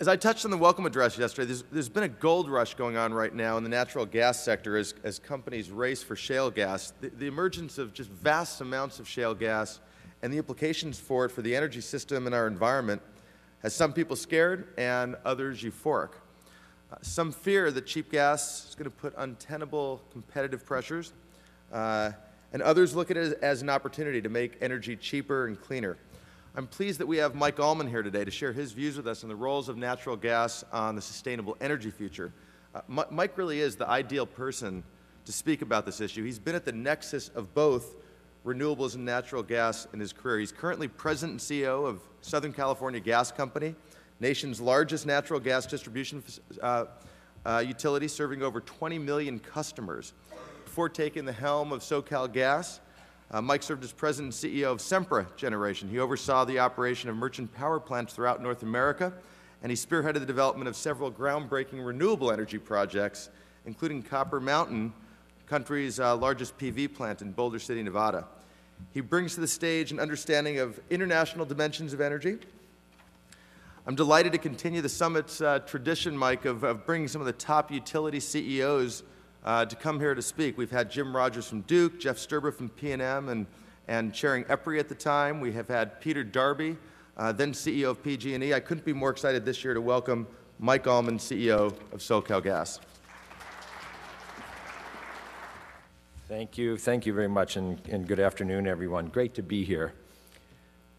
As I touched on the welcome address yesterday, there's been a gold rush going on right now in the natural gas sector as companies race for shale gas. The emergence of just vast amounts of shale gas and the implications for it for the energy system and our environment has some people scared and others euphoric. Some fear that cheap gas is going to put untenable competitive pressures, and others look at it as an opportunity to make energy cheaper and cleaner. I'm pleased that we have Mike Allman here today to share his views with us on the roles of natural gas on the sustainable energy future. Mike really is the ideal person to speak about this issue. He's been at the nexus of both renewables and natural gas in his career. He's currently president and CEO of Southern California Gas Company, nation's largest natural gas distribution utility, serving over 20 million customers. Before taking the helm of SoCal Gas, Mike served as president and CEO of Sempra Generation. He oversaw the operation of merchant power plants throughout North America, and he spearheaded the development of several groundbreaking renewable energy projects, including Copper Mountain, the country's largest PV plant in Boulder City, Nevada. He brings to the stage an understanding of international dimensions of energy. I'm delighted to continue the summit's tradition, Mike, of bringing some of the top utility CEOs to come here to speak. We've had Jim Rogers from Duke, Jeff Sturber from PNM, and chairing EPRI at the time. We have had Peter Darby, then CEO of PG&E. I couldn't be more excited this year to welcome Mike Allman, CEO of SoCal Gas. Thank you very much, and good afternoon, everyone. Great to be here.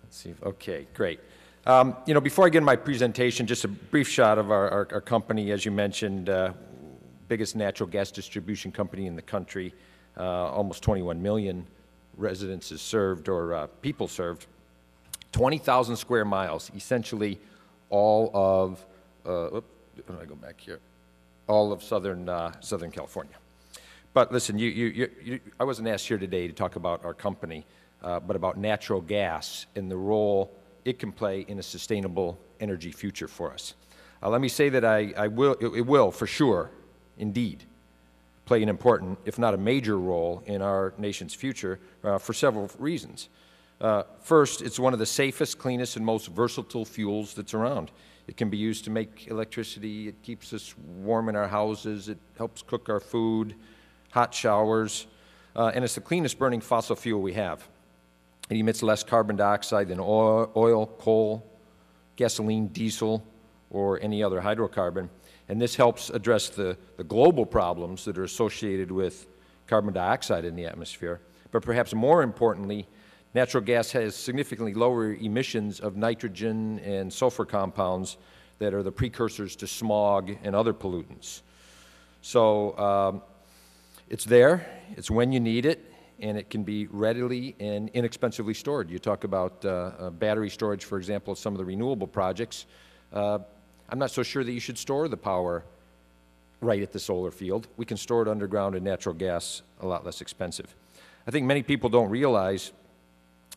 Let's see. Okay, great. You know, before I get into my presentation, just a brief shot of our company. As you mentioned, biggest natural gas distribution company in the country, almost 21 million residences served or people served, 20,000 square miles, essentially all of, all of Southern California. But listen, I wasn't asked here today to talk about our company, but about natural gas and the role it can play in a sustainable energy future for us. Let me say that it will for sure, indeed, play an important, if not a major role in our nation's future for several reasons. First, it's one of the safest, cleanest, and most versatile fuels that's around. It can be used to make electricity. It keeps us warm in our houses. It helps cook our food, hot showers, and it's the cleanest burning fossil fuel we have. It emits less carbon dioxide than oil, coal, gasoline, diesel, or any other hydrocarbon. And this helps address the global problems that are associated with carbon dioxide in the atmosphere. But perhaps more importantly, natural gas has significantly lower emissions of nitrogen and sulfur compounds that are the precursors to smog and other pollutants. So it's there, it's when you need it, and it can be readily and inexpensively stored. You talk about battery storage, for example, of some of the renewable projects. I'm not so sure that you should store the power right at the solar field. We can store it underground in natural gas, a lot less expensive. I think many people don't realize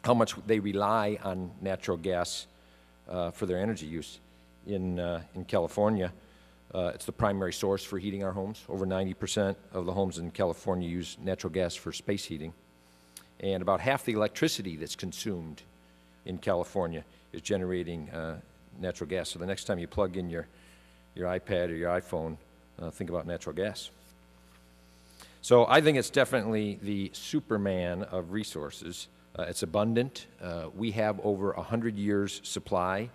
how much they rely on natural gas for their energy use. In California, it's the primary source for heating our homes. Over 90% of the homes in California use natural gas for space heating. And about half the electricity that's consumed in California is generating natural gas. So the next time you plug in your iPad or your iPhone, think about natural gas. So I think it's definitely the Superman of resources. It's abundant. We have over 100 years supply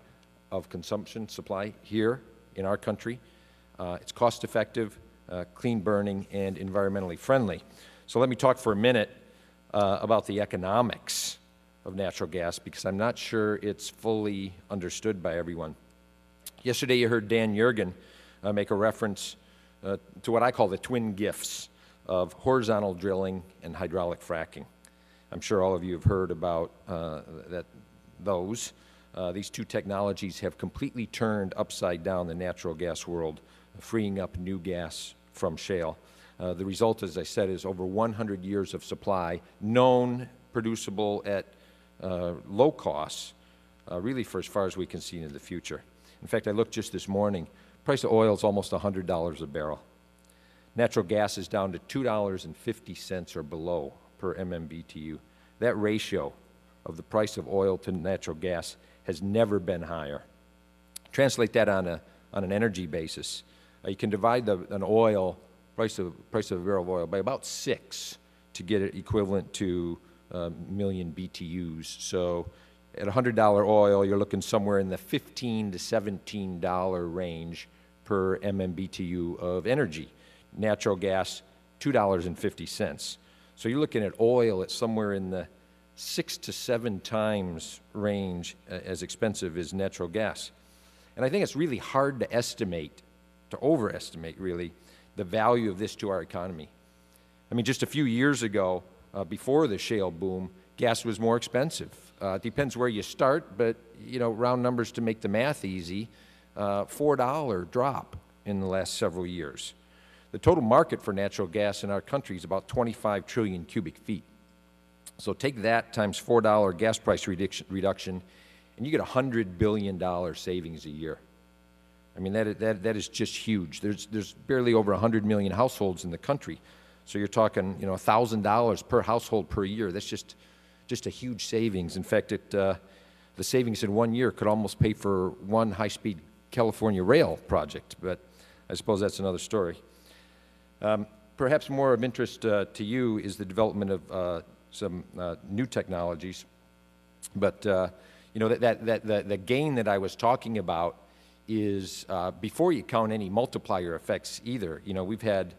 of consumption supply here in our country. It's cost effective, clean burning, and environmentally friendly. So let me talk for a minute about the economics of natural gas, because I'm not sure it's fully understood by everyone. Yesterday you heard Dan Yergin make a reference to what I call the twin gifts of horizontal drilling and hydraulic fracking. I'm sure all of you have heard about these two technologies have completely turned upside down the natural gas world, freeing up new gas from shale. The result, as I said, is over 100 years of supply, known, producible at low costs, really for as far as we can see into the future. In fact, I looked just this morning, price of oil is almost $100 a barrel. Natural gas is down to $2.50 or below per MMBTU. That ratio of the price of oil to natural gas has never been higher. Translate that on on an energy basis. You can divide an oil, price of a barrel of oil, by about 6 to get it equivalent to million BTUs. So at $100 oil, you're looking somewhere in the $15 to $17 range per MMBTU of energy. Natural gas, $2.50. So you're looking at oil at somewhere in the 6 to 7 times range as expensive as natural gas. And I think it's really hard to estimate, to overestimate really, the value of this to our economy. I mean, just a few years ago, before the shale boom, gas was more expensive. It depends where you start, but, you know, round numbers to make the math easy, $4 drop in the last several years. The total market for natural gas in our country is about 25 trillion cubic feet. So take that times $4 gas price reduction, and you get $100 billion savings a year. I mean, that is just huge. There's barely over 100 million households in the country. So you're talking, you know, $1,000 per household per year. That's just a huge savings. In fact, the savings in 1 year could almost pay for one high-speed California rail project, but I suppose that's another story. Perhaps more of interest to you is the development of some new technologies. But, you know, the gain that I was talking about is before you count any multiplier effects either. You know, we've had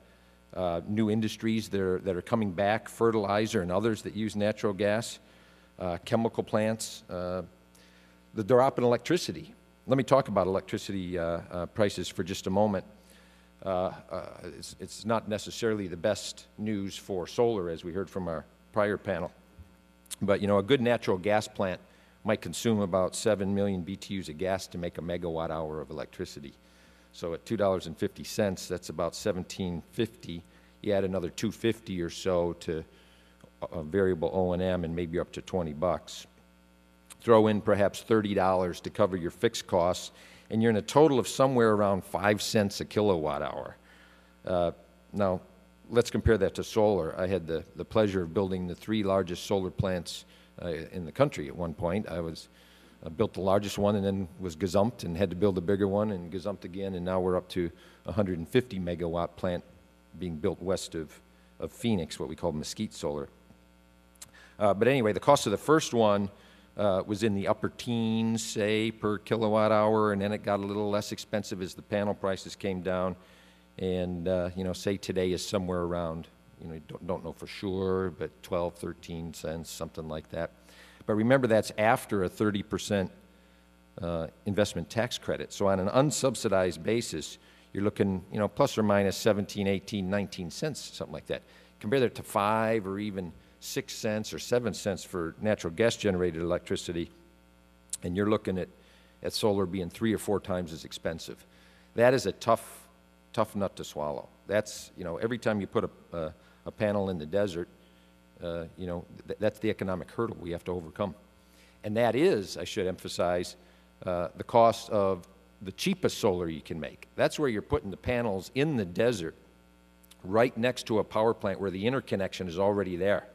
new industries that are coming back, fertilizer and others that use natural gas, chemical plants, the drop in electricity. Let me talk about electricity prices for just a moment. It's not necessarily the best news for solar, as we heard from our prior panel. But, you know, a good natural gas plant might consume about 7 million BTUs of gas to make a megawatt hour of electricity. So at $2.50, that's about $17.50. You add another $2.50 or so to variable O&M, and maybe up to 20 bucks. Throw in perhaps $30 to cover your fixed costs, and you're in a total of somewhere around 5 cents a kilowatt hour. Now, let's compare that to solar. I had the pleasure of building the 3 largest solar plants in the country at one point. I built the largest one and then was gazumped and had to build a bigger one and gazumped again, and now we're up to a 150 megawatt plant being built west of Phoenix, what we call Mesquite Solar. But anyway, the cost of the first one was in the upper teens, say, per kilowatt hour, and then it got a little less expensive as the panel prices came down. And, you know, say today is somewhere around, you know, don't know for sure, but 12, 13 cents, something like that. But remember, that's after a 30% investment tax credit. So on an unsubsidized basis, you're looking, you know, plus or minus 17, 18, 19 cents, something like that. Compare that to 5 or even 6 cents or 7 cents for natural gas-generated electricity, and you're looking at solar being 3 or 4 times as expensive. That is a tough nut to swallow. That's, you know, every time you put a panel in the desert, you know, that's the economic hurdle we have to overcome. And that is, I should emphasize, the cost of the cheapest solar you can make. That's where you're putting the panels in the desert, right next to a power plant where the interconnection is already there.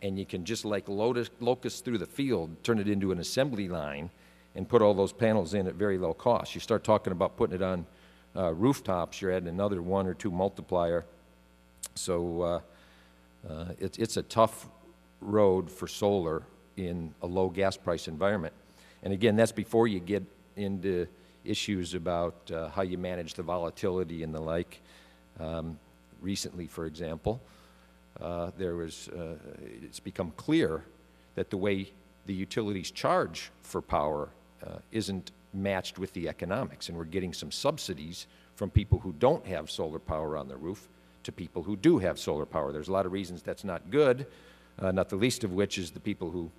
And you can just like locust through the field, turn it into an assembly line and put all those panels in at very low cost. You start talking about putting it on rooftops, you're adding another 1 or 2 multiplier. So it's a tough road for solar in a low gas price environment. And again, that's before you get into issues about how you manage the volatility and the like. Recently, for example, it's become clear that the way the utilities charge for power isn't matched with the economics, and we're getting some subsidies from people who don't have solar power on their roof to people who do have solar power. There's a lot of reasons that's not good, not the least of which is the people who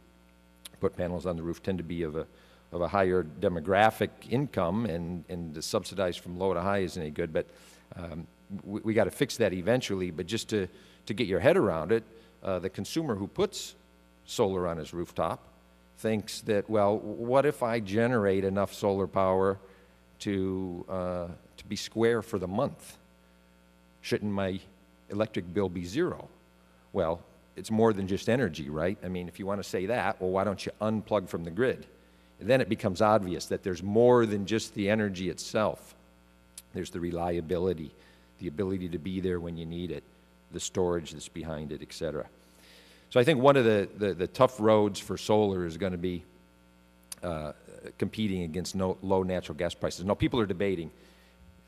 put panels on the roof tend to be of a higher demographic income, and the subsidized from low to high isn't any good. But we got to fix that eventually. But just to get your head around it, the consumer who puts solar on his rooftop thinks that, well, what if I generate enough solar power to be square for the month? Shouldn't my electric bill be 0? Well, it's more than just energy, right? I mean, if you want to say that, well, why don't you unplug from the grid? And then it becomes obvious that there's more than just the energy itself. There's the reliability, the ability to be there when you need it, the storage that's behind it, et cetera. So I think one of the tough roads for solar is going to be competing against low natural gas prices. Now, people are debating,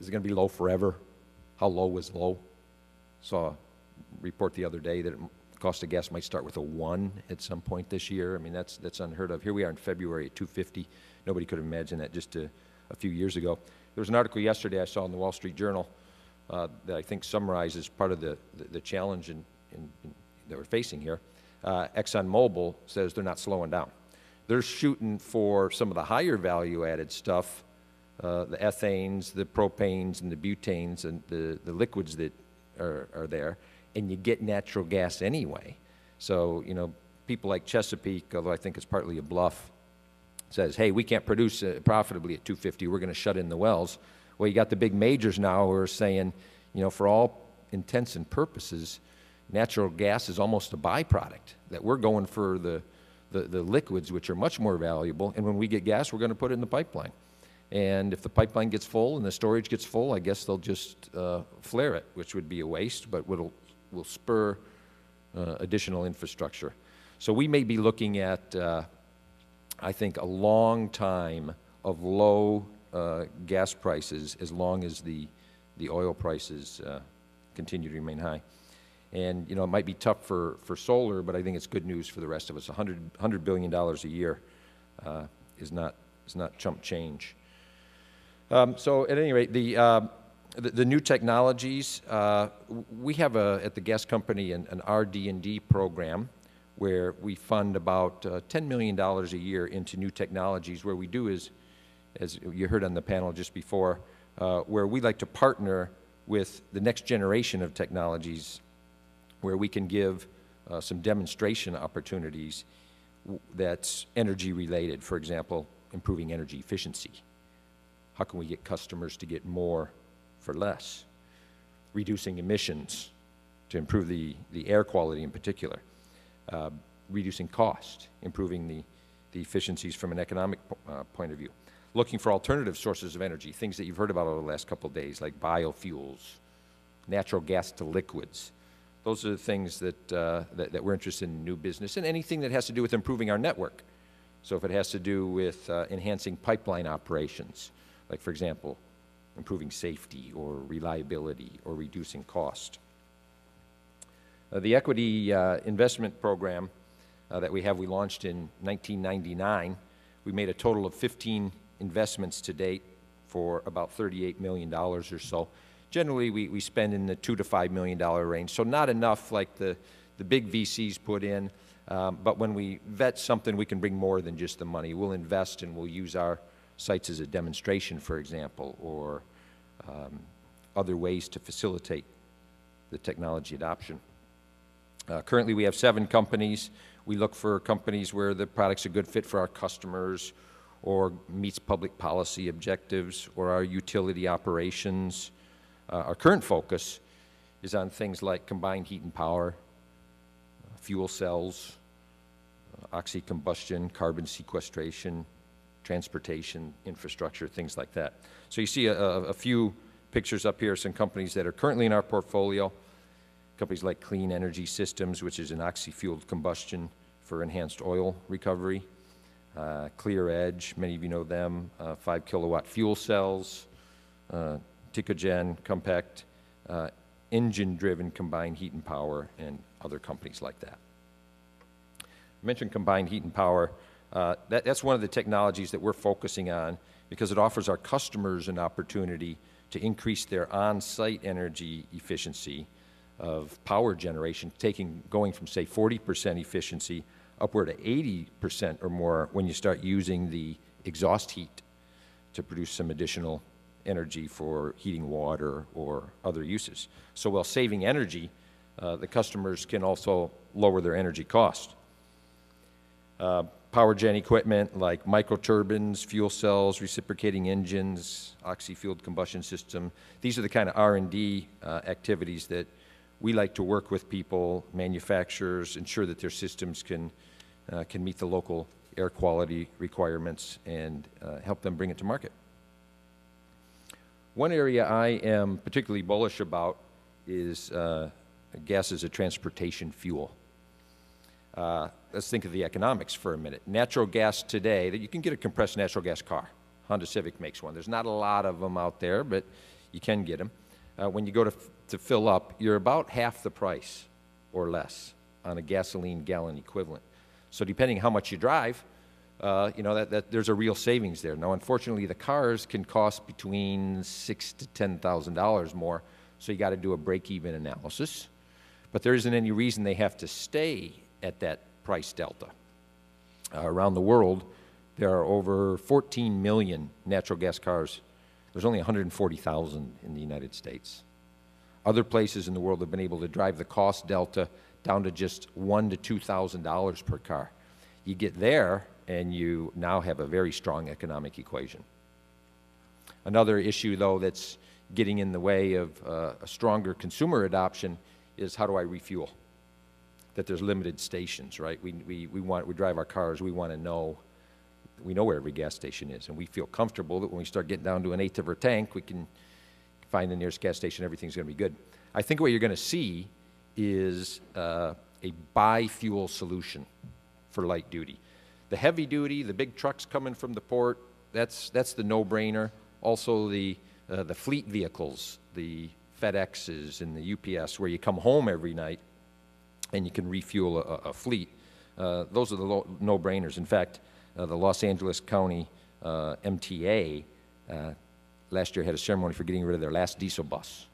is it going to be low forever? How low is low? Saw a report the other day that the cost of gas might start with a 1 at some point this year. I mean, that's unheard of. Here we are in February at $2.50. Nobody could have imagined that just a few years ago. There was an article yesterday I saw in the Wall Street Journal that I think summarizes part of the challenge that we're facing here. ExxonMobil says they're not slowing down. They're shooting for some of the higher value-added stuff, the ethanes, the propanes, and the butanes, and the liquids that are there, and you get natural gas anyway. So, you know, people like Chesapeake, although I think it's partly a bluff, says, hey, we can't produce profitably at $2.50, we're going to shut in the wells. Well, you got the big majors now who are saying, you know, for all intents and purposes, natural gas is almost a byproduct, that we're going for the liquids, which are much more valuable, and when we get gas, we're going to put it in the pipeline. And if the pipeline gets full and the storage gets full, I guess they'll just flare it, which would be a waste, but will spur additional infrastructure. So we may be looking at, I think, a long time of low gas prices as long as the oil prices continue to remain high. And, you know, it might be tough for solar, but I think it's good news for the rest of us. $100 billion a year is not chump change. So at any rate, the new technologies, we have at the gas company an RD&D program where we fund about $10 million a year into new technologies. Where we do is, as you heard on the panel just before, where we like to partner with the next generation of technologies where we can give some demonstration opportunities that's energy related. For example, improving energy efficiency. How can we get customers to get more for less? Reducing emissions to improve the air quality in particular. Reducing cost, improving the efficiencies from an economic point of view. Looking for alternative sources of energy, things that you've heard about over the last couple of days, like biofuels, natural gas to liquids. Those are the things that we're interested in new business, and anything that has to do with improving our network. So if it has to do with enhancing pipeline operations, like, for example, improving safety or reliability or reducing cost. The equity investment program that we launched in 1999. We made a total of 15 investments to date for about $38 million or so. Generally, we spend in the $2 to $5 million range, so not enough like the big VCs put in, but when we vet something, we can bring more than just the money. We'll invest and we'll use our sites as a demonstration, for example, or other ways to facilitate the technology adoption. Currently, we have 7 companies. We look for companies where the product's a good fit for our customers or meets public policy objectives or our utility operations. Our current focus is on things like combined heat and power, fuel cells, oxy-combustion, carbon sequestration, transportation, infrastructure, things like that. So you see a few pictures up here, some companies that are currently in our portfolio. Companies like Clean Energy Systems, which is an oxy-fueled combustion for enhanced oil recovery. Clear Edge, many of you know them, 5-kilowatt fuel cells. Ticogen, Compact, engine-driven combined heat and power, and other companies like that. I mentioned combined heat and power. That's one of the technologies that we're focusing on because it offers our customers an opportunity to increase their on-site energy efficiency of power generation, going from, say, 40% efficiency upward to 80% or more when you start using the exhaust heat to produce some additional energy for heating water or other uses. So while saving energy, the customers can also lower their energy cost. Power gen equipment like microturbines, fuel cells, reciprocating engines, oxy-fueled combustion system. These are the kind of R&D activities that we like to work with people, manufacturers, ensure that their systems can meet the local air quality requirements and help them bring it to market. One area I am particularly bullish about is gas as a transportation fuel. Let's think of the economics for a minute. Natural gas today, that you can get a compressed natural gas car. Honda Civic makes one. There's not a lot of them out there, but you can get them. When you go to fill up, you're about half the price or less on a gasoline gallon equivalent. So depending how much you drive, you know, there's a real savings there. Now, unfortunately, the cars can cost between $6,000 to $10,000 more, so you got to do a break-even analysis. But there isn't any reason they have to stay at that price delta. Around the world, there are over 14 million natural gas cars. There's only 140,000 in the United States. Other places in the world have been able to drive the cost delta down to just $1,000 to $2,000 per car. You get there, and you now have a very strong economic equation. Another issue, though, that's getting in the way of a stronger consumer adoption is how do I refuel? That there's limited stations, right? We drive our cars, we want to know, we know where every gas station is, and we feel comfortable that when we start getting down to an eighth of our tank, we can find the nearest gas station, everything's going to be good. I think what you're going to see is a bi-fuel solution for light duty. The heavy duty, the big trucks coming from the port, that's the no-brainer. Also the fleet vehicles, the FedExes and the UPS, where you come home every night and you can refuel a fleet. Those are the no-brainers. In fact, the Los Angeles County MTA last year had a ceremony for getting rid of their last diesel bus.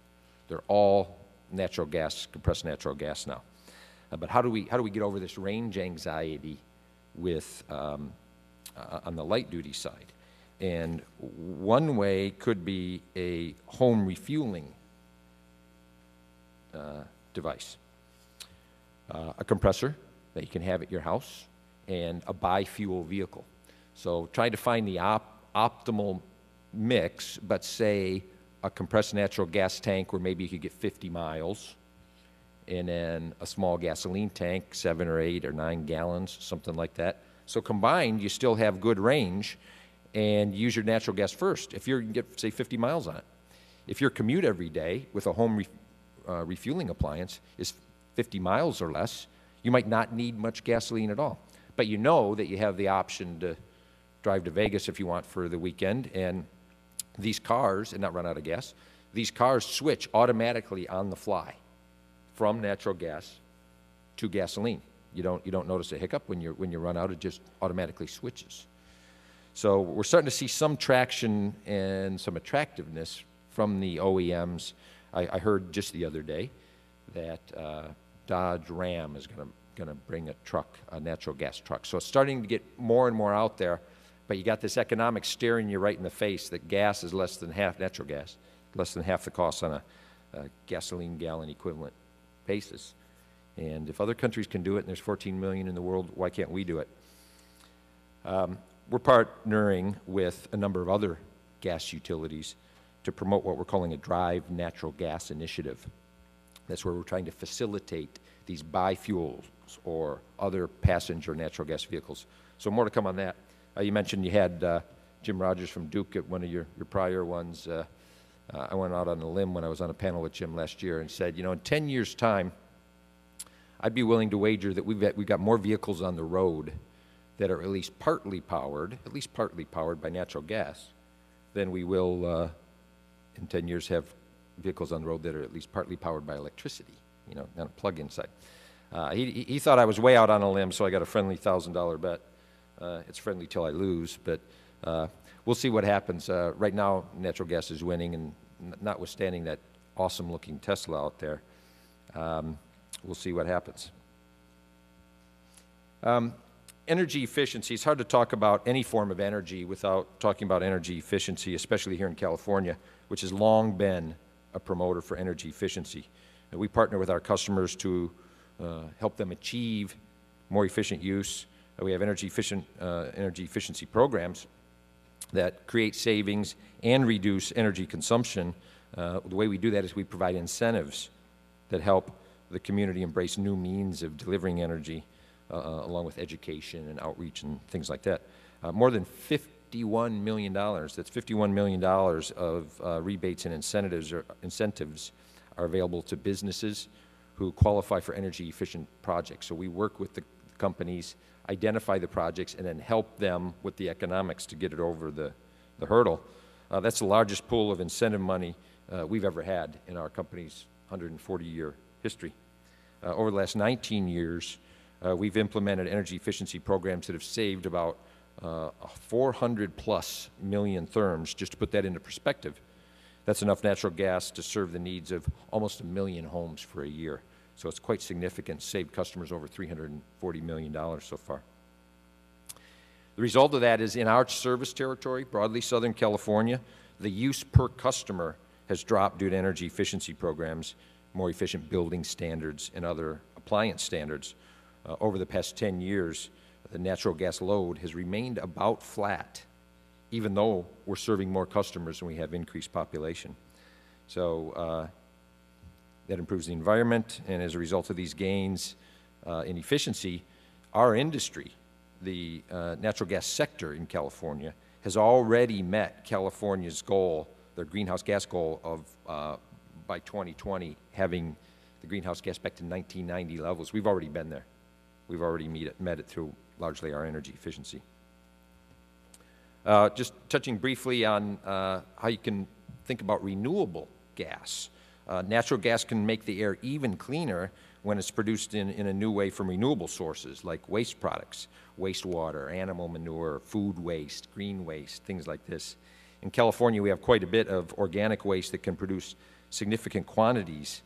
They're all natural gas, compressed natural gas now. But how do we get over this range anxiety with on the light duty side? And one way could be a home refueling device, a compressor that you can have at your house, and a bi-fuel vehicle. So try to find the optimal mix, but say a compressed natural gas tank where maybe you could get 50 miles, and then a small gasoline tank, 7 or 8 or 9 gallons, something like that. So combined, you still have good range, and use your natural gas first. If you get, say, 50 miles on it. If your commute every day with a home refueling appliance is 50 miles or less, you might not need much gasoline at all. But you know that you have the option to drive to Vegas if you want for the weekend, and these cars, and not run out of gas, these cars switch automatically on the fly from natural gas to gasoline. You don't notice a hiccup when you run out. It just automatically switches. So we're starting to see some traction and some attractiveness from the OEMs. I heard just the other day that Dodge Ram is going to bring a natural gas truck. So it's starting to get more and more out there, but you got this economic staring you right in the face that gas is less than half, natural gas, less than half the cost on a gasoline gallon equivalent basis. And if other countries can do it, and there's 14 million in the world, why can't we do it? We're partnering with a number of other gas utilities to promote what we're calling a Drive Natural Gas initiative. That's where we're trying to facilitate these bi-fuels or other passenger natural gas vehicles. So more to come on that. You mentioned you had Jim Rogers from Duke at one of your prior ones. I went out on a limb when I was on a panel with Jim last year and said, you know, in 10 years' time, I'd be willing to wager that we've got more vehicles on the road that are at least partly powered by natural gas, than we will in 10 years have vehicles on the road that are at least partly powered by electricity, you know, not a plug-in side. He thought I was way out on a limb, so I got a friendly $1,000 bet. It's friendly till I lose, but we'll see what happens. Right now, natural gas is winning, and notwithstanding that awesome-looking Tesla out there, we'll see what happens. Energy efficiency. It's hard to talk about any form of energy without talking about energy efficiency, especially here in California, which has long been a promoter for energy efficiency. And we partner with our customers to help them achieve more efficient use. We have energy efficiency programs that create savings and reduce energy consumption. The way we do that is we provide incentives that help the community embrace new means of delivering energy, along with education and outreach and things like that. More than 50 $51 million. That's $51 million of rebates and incentives are available to businesses who qualify for energy efficient projects. So we work with the companies, identify the projects, and then help them with the economics to get it over the hurdle. That's the largest pool of incentive money we've ever had in our company's 140-year history. Over the last 19 years, we've implemented energy efficiency programs that have saved about 400+ million therms. Just to put that into perspective, that's enough natural gas to serve the needs of almost 1 million homes for a year. So it's quite significant, saved customers over $340 million so far. The result of that is in our service territory, broadly Southern California, the use per customer has dropped due to energy efficiency programs, more efficient building standards, and other appliance standards. Over the past 10 years, the natural gas load has remained about flat, even though we're serving more customers and we have increased population. So that improves the environment, and as a result of these gains in efficiency, our industry, the natural gas sector in California, has already met California's goal, their greenhouse gas goal of, by 2020, having the greenhouse gas back to 1990 levels. We've already been there. We've already met it through largely our energy efficiency. Just touching briefly on how you can think about renewable gas. Natural gas can make the air even cleaner when it's produced in a new way from renewable sources like waste products, wastewater, animal manure, food waste, green waste, things like this. In California, we have quite a bit of organic waste that can produce significant quantities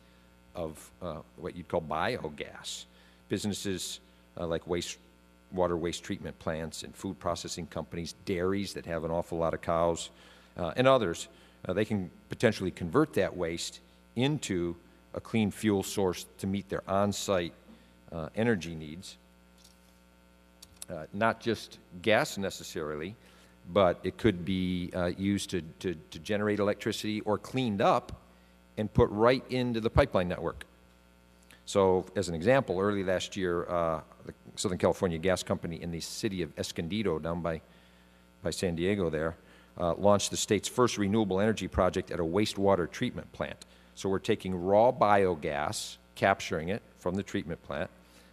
of what you'd call biogas. Businesses like water waste treatment plants and food processing companies, dairies that have an awful lot of cows, and others, they can potentially convert that waste into a clean fuel source to meet their on-site energy needs. Not just gas necessarily, but it could be used to generate electricity or cleaned up and put right into the pipeline network. So as an example, early last year, the Southern California Gas Company in the city of Escondido, down by San Diego there, launched the state's first renewable energy project at a wastewater treatment plant. So we're taking raw biogas, capturing it from the treatment plant.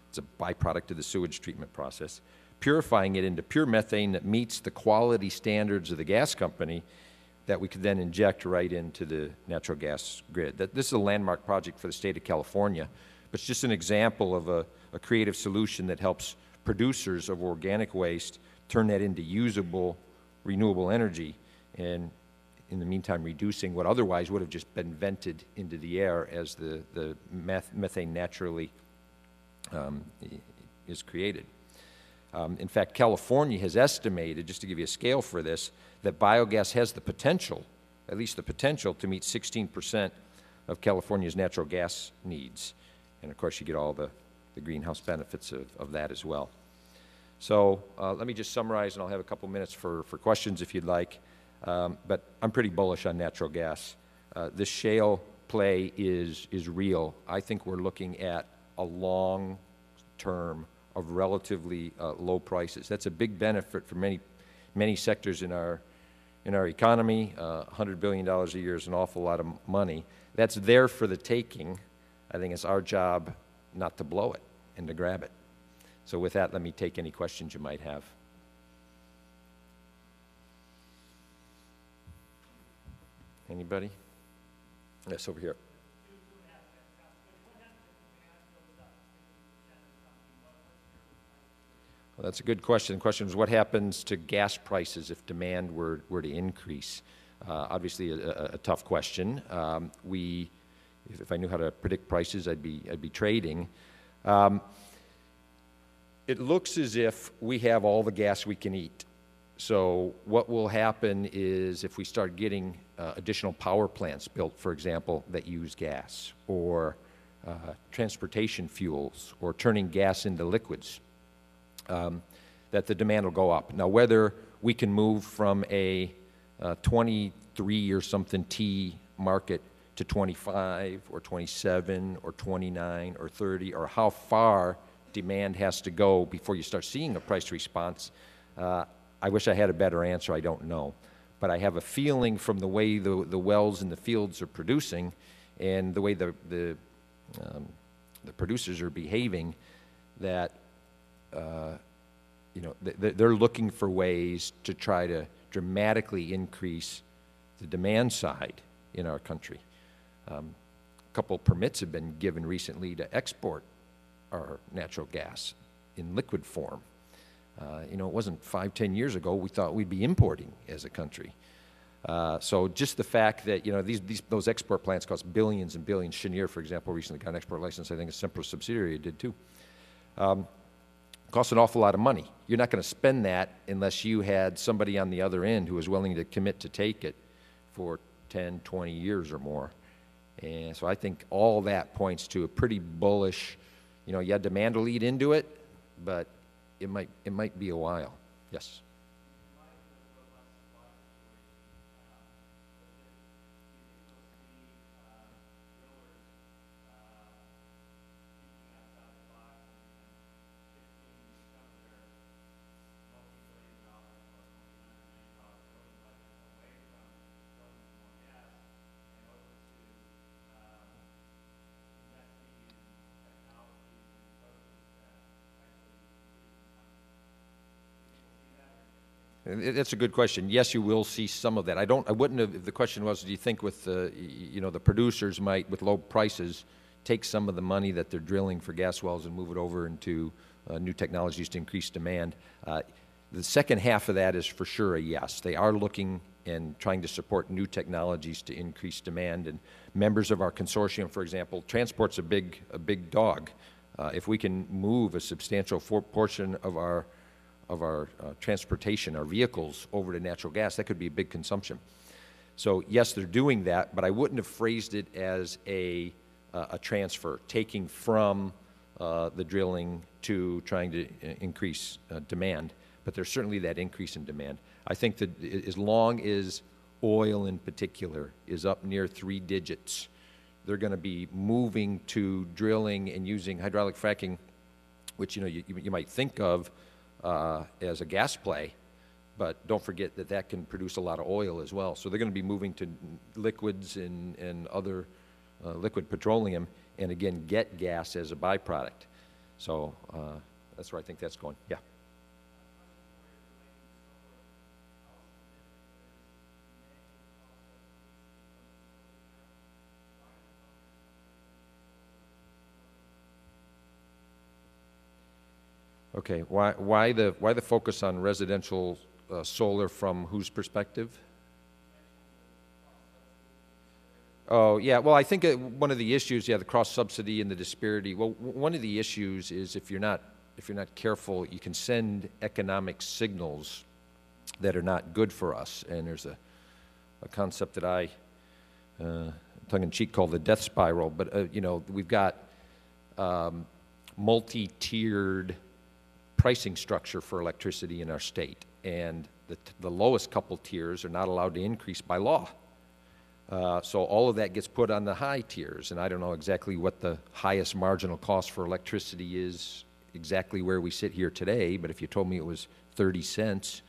It's a byproduct of the sewage treatment process, purifying it into pure methane that meets the quality standards of the gas company that we could then inject right into the natural gas grid. This is a landmark project for the state of California, but it's just an example of a creative solution that helps producers of organic waste turn that into usable, renewable energy, and in the meantime reducing what otherwise would have just been vented into the air as the methane naturally is created. In fact, California has estimated, just to give you a scale for this, that biogas has the potential, at least the potential, to meet 16% of California's natural gas needs. And of course, you get all the greenhouse benefits of that as well. So let me just summarize, and I'll have a couple minutes for questions if you'd like. But I'm pretty bullish on natural gas. This shale play is real. I think we're looking at a long term of relatively low prices. That's a big benefit for many sectors in our economy. $100 billion a year is an awful lot of money. That's there for the taking. I think it's our job not to blow it and to grab it. So with that, let me take any questions you might have. Anybody? Yes, over here. Well, that's a good question. The question is, what happens to gas prices if demand were to increase? Obviously, a tough question. If I knew how to predict prices, I'd be trading. It looks as if we have all the gas we can eat. So what will happen is if we start getting additional power plants built, for example, that use gas, or transportation fuels, or turning gas into liquids, that the demand will go up. Now, whether we can move from a 23 or something T market to 25 or 27 or 29 or 30, or how far demand has to go before you start seeing a price response, I wish I had a better answer. I don't know. But I have a feeling from the way the wells in the fields are producing and the way the producers are behaving that, you know, they're looking for ways to try to dramatically increase the demand side in our country. A couple permits have been given recently to export our natural gas in liquid form. You know, it wasn't 5, 10 years ago we thought we'd be importing as a country. So just the fact that, you know, those export plants cost billions and billions. Cheniere, for example, recently got an export license. I think a Sempra subsidiary did too. Costs an awful lot of money. You're not going to spend that unless you had somebody on the other end who was willing to commit to take it for 10, 20 years or more. And so I think all that points to a pretty bullish, you know, you had demand to lead into it, but it might be a while. Yes. That's a good question. Yes, you will see some of that. I wouldn't have, if the question was, do you think with the, you know, the producers might, with low prices, take some of the money that they're drilling for gas wells and move it over into new technologies to increase demand? The second half of that is for sure a yes. They are looking and trying to support new technologies to increase demand. And members of our consortium, for example, transport's a big dog. If we can move a substantial portion of our transportation, our vehicles, over to natural gas, that could be a big consumption. So yes, they're doing that, but I wouldn't have phrased it as a transfer, taking from the drilling to trying to increase demand. But there's certainly that increase in demand. I think that as long as oil in particular is up near 3 digits, they're going to be moving to drilling and using hydraulic fracking, which, you know, you might think of as a gas play, but don't forget that that can produce a lot of oil as well. So they're going to be moving to liquids and other liquid petroleum, and again, get gas as a byproduct. So that's where I think that's going. Yeah. Okay, why the focus on residential solar from whose perspective? Oh, yeah, well, I think one of the issues, yeah, the cross-subsidy and the disparity, well, one of the issues is if you're not careful, you can send economic signals that are not good for us. And there's a concept that I, tongue-in-cheek, call the death spiral. But, you know, we've got multi-tiered pricing structure for electricity in our state, and the lowest couple tiers are not allowed to increase by law. So all of that gets put on the high tiers, and I don't know exactly what the highest marginal cost for electricity is exactly where we sit here today, but if you told me it was 30 cents,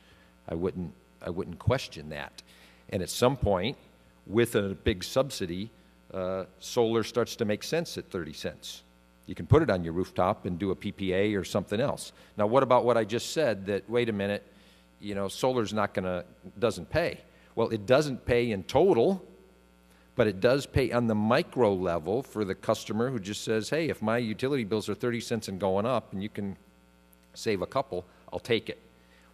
I wouldn't question that. And at some point, with a big subsidy, solar starts to make sense at 30 cents. You can put it on your rooftop and do a PPA or something else. Now, what about what I just said, that, wait a minute, you know, solar's doesn't pay. Well, it doesn't pay in total, but it does pay on the micro level for the customer who just says, hey, if my utility bills are 30 cents and going up and you can save a couple, I'll take it.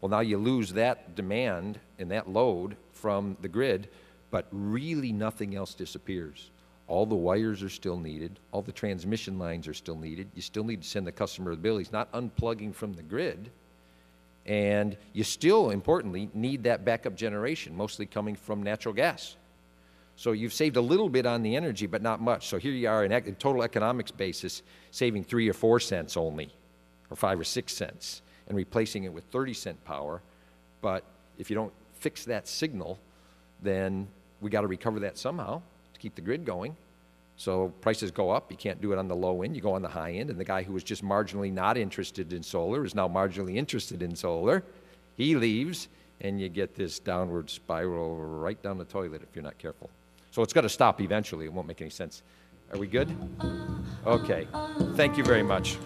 Well, now you lose that demand and that load from the grid, but really nothing else disappears. All the wires are still needed. All the transmission lines are still needed. You still need to send the customer the bill. He's not unplugging from the grid. And you still, importantly, need that backup generation, mostly coming from natural gas. So you've saved a little bit on the energy, but not much. So here you are, in total economics basis, saving 3 or 4 cents only, or 5 or 6 cents, and replacing it with 30-cent power. But if you don't fix that signal, then we got to recover that somehow to keep the grid going. So prices go up. You can't do it on the low end. You go on the high end, and the guy who was just marginally not interested in solar is now marginally interested in solar. He leaves, and you get this downward spiral right down the toilet if you're not careful. So it's got to stop eventually. It won't make any sense. Are we good? Okay. Thank you very much.